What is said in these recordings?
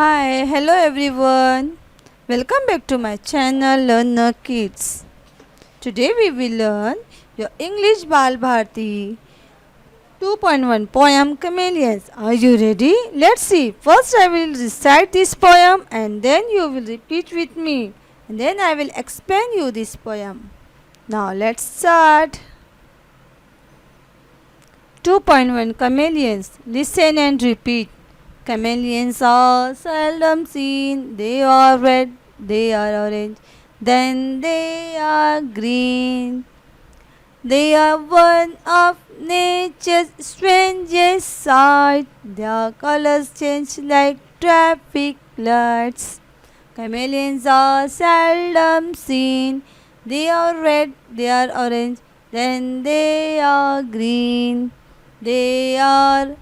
Hi, hello everyone. Welcome back to my channel Learner Kids. Today we will learn your English Bal Bharti 2.1 poem Chameleons. Are you ready? Let's see. First I will recite this poem and then you will repeat with me. And then I will explain you this poem. Now let's start. 2.1 Chameleons. Listen and repeat. Chameleons are seldom seen. They are red, they are orange, then they are green. They are one of nature's strangest sight. Their colors change like traffic lights. Chameleons are seldom seen. They are red, they are orange, then they are green. They are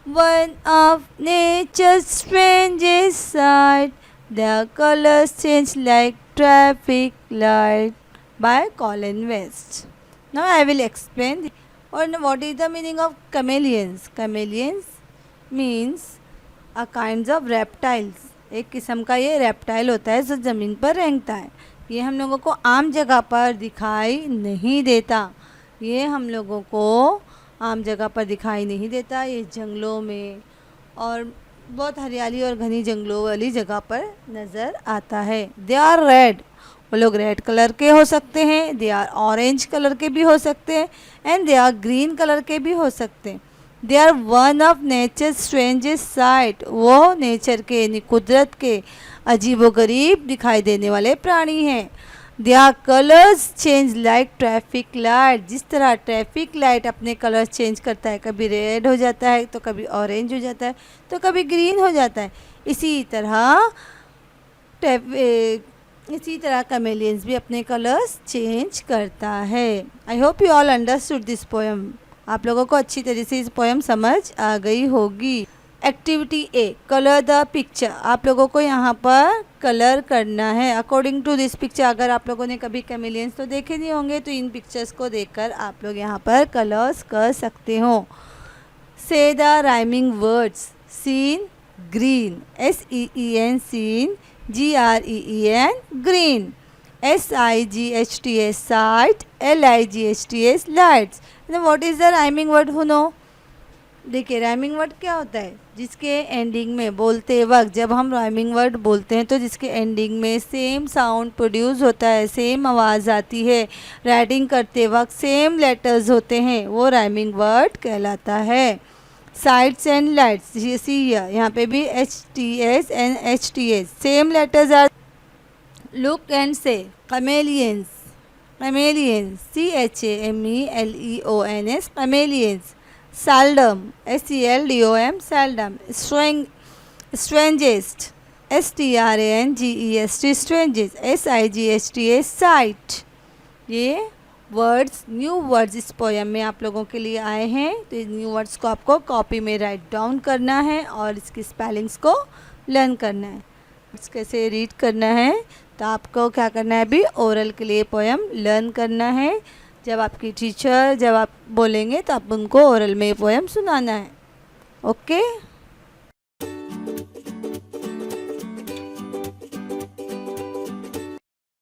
one of nature's strangest sight. Their colors change like traffic light. By Colin West. Now I will explain what is the meaning of chameleons. Chameleons means a kinds of reptiles. एक किस्म का ये reptile होता है जो ज़मीन पर रेंगता है. ये हम लोगों को आम जगह पर दिखाई नहीं देता. ये हम लोगों को आम जगह पर दिखाई नहीं देता. ये जंगलों में और बहुत हरियाली और घनी जंगलों वाली जगह पर नज़र आता है. They are red. वो लोग रेड कलर के हो सकते हैं. दे आर ऑरेंज कलर के भी हो सकते हैं. And they are green colour के भी हो सकते हैं. They are one of nature strangest sight. वो नेचर के यानी कुदरत के अजीबोगरीब दिखाई देने वाले प्राणी हैं. Their colours change like traffic light. जिस तरह ट्रैफिक लाइट अपने कलर्स चेंज करता है, कभी रेड हो जाता है तो कभी ऑरेंज हो जाता है तो कभी ग्रीन हो जाता है, इसी तरह कैमेलियंस भी अपने कलर्स चेंज करता है. I hope you all understood this poem. आप लोगों को अच्छी तरह से इस पोएम समझ आ गई होगी. Activity A, colour the picture. आप लोगों को यहाँ पर कलर करना है अकॉर्डिंग टू दिस पिक्चर. अगर आप लोगों ने कभी कैमेलियंस तो देखे नहीं होंगे तो इन पिक्चर्स को देखकर आप लोग यहाँ पर कलर्स कर सकते हो. Say the rhyming words. Seen green, SEEN seen, GREEN green. SIGHTS sight, LIGHTS lights. What is the rhyming word? Who knows? देखिए राइमिंग वर्ड क्या होता है? जिसके एंडिंग में बोलते वक्त जब हम राइमिंग वर्ड बोलते हैं तो जिसके एंडिंग में सेम साउंड प्रोड्यूस होता है, सेम आवाज़ आती है, राइटिंग करते वक्त सेम लेटर्स होते हैं, वो राइमिंग वर्ड कहलाता है. Sides and lights. सी यहाँ पे भी HTS and HTS same letters are. Look and से. कैमेलियंस. कैमेलियंस CHAMELEONS कैमेलियंस. Seldom, SELDOM seldom. Strangest, STRANGEST strangest. SIGHTS sight. ये वर्ड्स, न्यू वर्ड्स इस पोएम में आप लोगों के लिए आए हैं. तो इस न्यू वर्ड्स को आपको कॉपी में राइट डाउन करना है और इसकी स्पेलिंग्स को लर्न करना है. कैसे रीड करना है तो आपको क्या करना है, अभी ओरल के लिए पोएम लर्न करना है. जब आपकी टीचर जब आप बोलेंगे तो आप उनको ओरल में पोएम सुनाना है. ओके.